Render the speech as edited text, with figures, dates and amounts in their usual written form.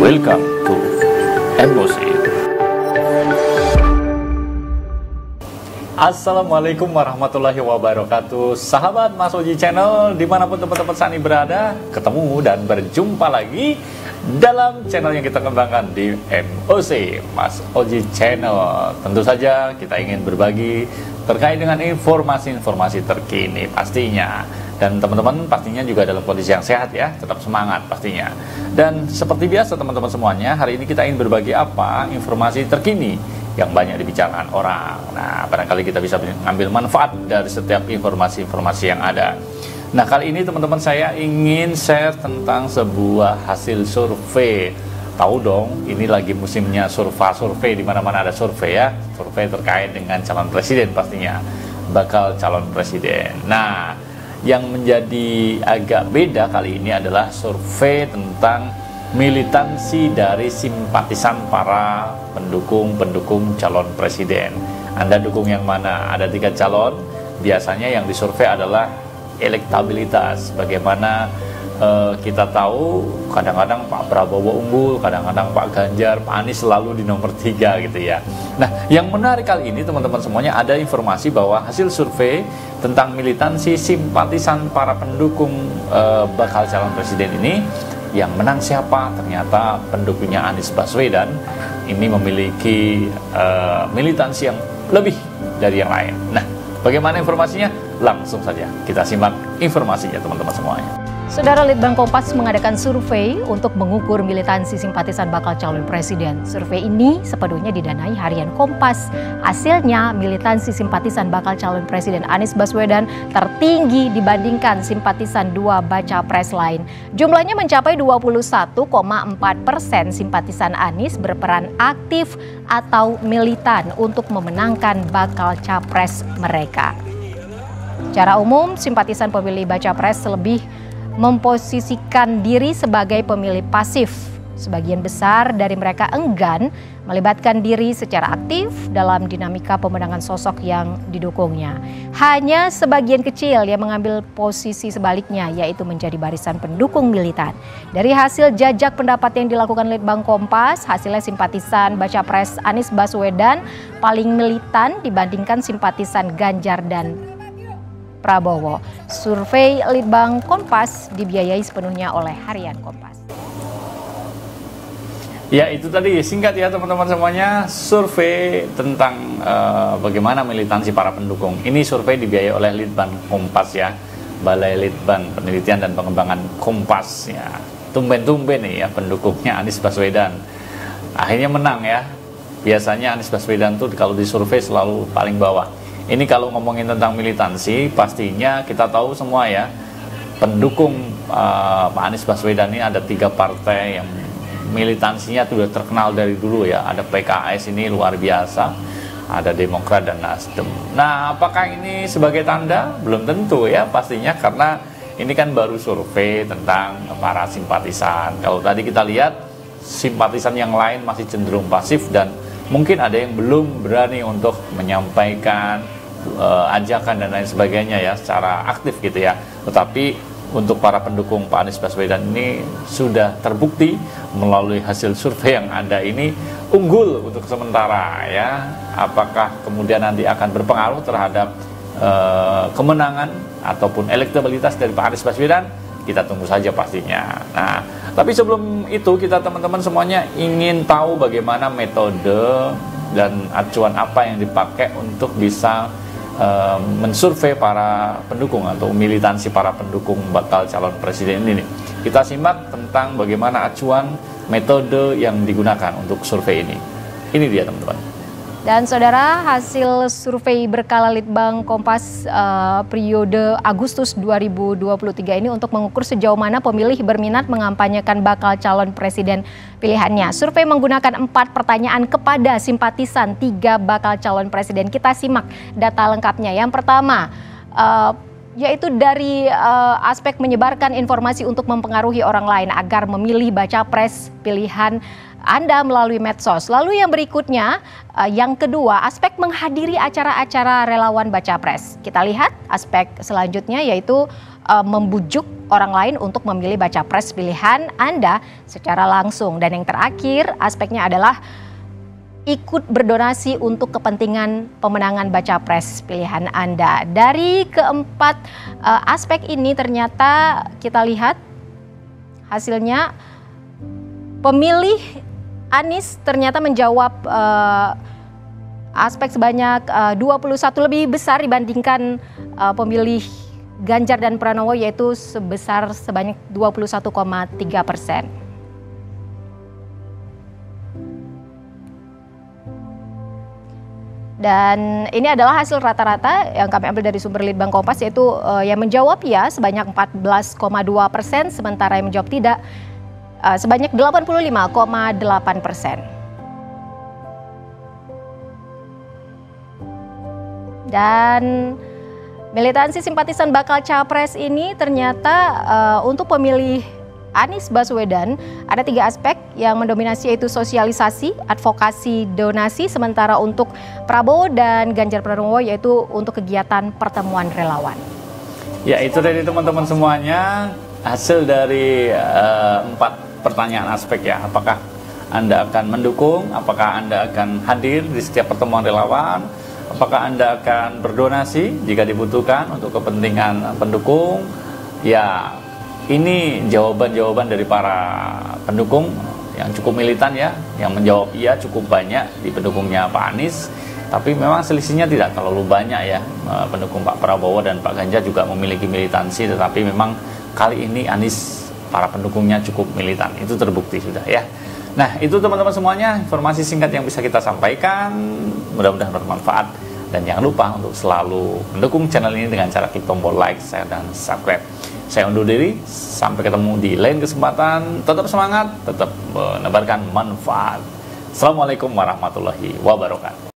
Welcome to MOC. Assalamualaikum warahmatullahi wabarakatuh. Sahabat Mas Oji Channel, dimanapun teman-teman Sani berada, ketemu dan berjumpa lagi dalam channel yang kita kembangkan di MOC, Mas Oji Channel. Tentu saja kita ingin berbagi terkait dengan informasi-informasi terkini pastinya. Dan teman-teman pastinya juga dalam kondisi yang sehat ya, tetap semangat pastinya. Dan seperti biasa teman-teman semuanya, hari ini kita ingin berbagi apa informasi terkini yang banyak dibicarakan orang. Nah, barangkali kita bisa mengambil manfaat dari setiap informasi-informasi yang ada. Nah, kali ini teman-teman saya ingin share tentang sebuah hasil survei. Tahu dong, ini lagi musimnya survei, di mana-mana ada survei ya. Survei terkait dengan calon presiden pastinya, bakal calon presiden. Nah, yang menjadi agak beda kali ini adalah survei tentang militansi dari simpatisan para pendukung calon presiden. Anda dukung yang mana? Ada 3 calon. Biasanya yang disurvei adalah elektabilitas. Bagaimana kita tahu kadang-kadang Pak Prabowo unggul, kadang-kadang Pak Ganjar, Pak Anies selalu di nomor 3 gitu ya. Nah, yang menarik kali ini teman-teman semuanya, ada informasi bahwa hasil survei tentang militansi simpatisan para pendukung bakal calon presiden ini, yang menang siapa? Ternyata pendukungnya Anies Baswedan ini memiliki militansi yang lebih dari yang lain. Nah, bagaimana informasinya? Langsung saja kita simak informasinya teman-teman semuanya. Saudara, Litbang Kompas mengadakan survei untuk mengukur militansi simpatisan bakal calon presiden. Survei ini sepenuhnya didanai Harian Kompas. Hasilnya, militansi simpatisan bakal calon presiden Anies Baswedan tertinggi dibandingkan simpatisan 2 baca pres lain. Jumlahnya mencapai 21,4% simpatisan Anies berperan aktif atau militan untuk memenangkan bakal capres mereka. Secara umum, simpatisan pemilih baca pres lebih memposisikan diri sebagai pemilih pasif. Sebagian besar dari mereka enggan melibatkan diri secara aktif dalam dinamika pemenangan sosok yang didukungnya. Hanya sebagian kecil yang mengambil posisi sebaliknya, yaitu menjadi barisan pendukung militan. Dari hasil jajak pendapat yang dilakukan Litbang Kompas, hasilnya simpatisan baca pres Anies Baswedan paling militan dibandingkan simpatisan Ganjar dan Prabowo. Survei Litbang Kompas dibiayai sepenuhnya oleh Harian Kompas. Ya, itu tadi singkat ya teman-teman semuanya, survei tentang bagaimana militansi para pendukung. Ini survei dibiayai oleh Litbang Kompas ya, Balai Litbang Penelitian dan Pengembangan Kompas ya. Tumben-tumben nih ya pendukungnya Anies Baswedan akhirnya menang ya. Biasanya Anies Baswedan tuh kalau disurvei selalu paling bawah. Ini kalau ngomongin tentang militansi, pastinya kita tahu semua ya, pendukung Pak Anies Baswedan ini ada 3 partai yang militansinya sudah terkenal dari dulu ya. Ada PKS ini luar biasa, ada Demokrat dan Nasdem. Nah, apakah ini sebagai tanda? Belum tentu ya pastinya, karena ini kan baru survei tentang para simpatisan. Kalau tadi kita lihat, simpatisan yang lain masih cenderung pasif dan mungkin ada yang belum berani untuk menyampaikan ajakan dan lain sebagainya ya secara aktif gitu ya. Tetapi untuk para pendukung Pak Anies Baswedan ini sudah terbukti melalui hasil survei yang ada ini unggul untuk sementara ya. Apakah kemudian nanti akan berpengaruh terhadap kemenangan ataupun elektabilitas dari Pak Anies Baswedan? Kita tunggu saja pastinya. Nah, tapi sebelum itu kita teman-teman semuanya ingin tahu bagaimana metode dan acuan apa yang dipakai untuk bisa mensurvei para pendukung atau militansi para pendukung bakal calon presiden ini. Kita simak tentang bagaimana acuan metode yang digunakan untuk survei ini. Ini dia teman-teman. Dan saudara, hasil survei berkala Litbang Kompas periode Agustus 2023 ini untuk mengukur sejauh mana pemilih berminat mengampanyekan bakal calon presiden pilihannya. Survei menggunakan 4 pertanyaan kepada simpatisan 3 bakal calon presiden. Kita simak data lengkapnya. Yang pertama, yaitu dari aspek menyebarkan informasi untuk mempengaruhi orang lain agar memilih baca pres pilihan Anda melalui medsos. Lalu yang berikutnya, yang kedua, aspek menghadiri acara-acara relawan baca pres. Kita lihat aspek selanjutnya, yaitu membujuk orang lain untuk memilih baca pres pilihan Anda secara langsung. Dan yang terakhir, aspeknya adalah ikut berdonasi untuk kepentingan pemenangan baca pres pilihan Anda. Dari keempat aspek ini ternyata kita lihat hasilnya pemilih Anies ternyata menjawab aspek sebanyak 21, lebih besar dibandingkan pemilih Ganjar dan Pranowo, yaitu sebesar sebanyak 21,3%. Dan ini adalah hasil rata-rata yang kami ambil dari sumber Litbang Kompas, yaitu yang menjawab ya sebanyak 14,2%, sementara yang menjawab tidak sebanyak 85,8%. Dan militansi simpatisan bakal capres ini ternyata untuk pemilih Anies Baswedan ada 3 aspek yang mendominasi, yaitu sosialisasi, advokasi, donasi, sementara untuk Prabowo dan Ganjar Pranowo yaitu untuk kegiatan pertemuan relawan. Ya, itu dari teman-teman semuanya hasil dari 4 pertanyaan aspek ya. Apakah Anda akan mendukung, apakah Anda akan hadir di setiap pertemuan relawan, apakah Anda akan berdonasi jika dibutuhkan untuk kepentingan pendukung. Ya, ini jawaban-jawaban dari para pendukung yang cukup militan ya, yang menjawab iya cukup banyak di pendukungnya Pak Anies. Tapi memang selisihnya tidak terlalu banyak ya. Pendukung Pak Prabowo dan Pak Ganjar juga memiliki militansi, tetapi memang kali ini Anies para pendukungnya cukup militan, itu terbukti sudah ya. Nah, itu teman-teman semuanya informasi singkat yang bisa kita sampaikan, mudah-mudahan bermanfaat, dan jangan lupa untuk selalu mendukung channel ini dengan cara klik tombol like, share, dan subscribe. Saya undur diri, sampai ketemu di lain kesempatan. Tetap semangat, tetap menebarkan manfaat. Assalamualaikum warahmatullahi wabarakatuh.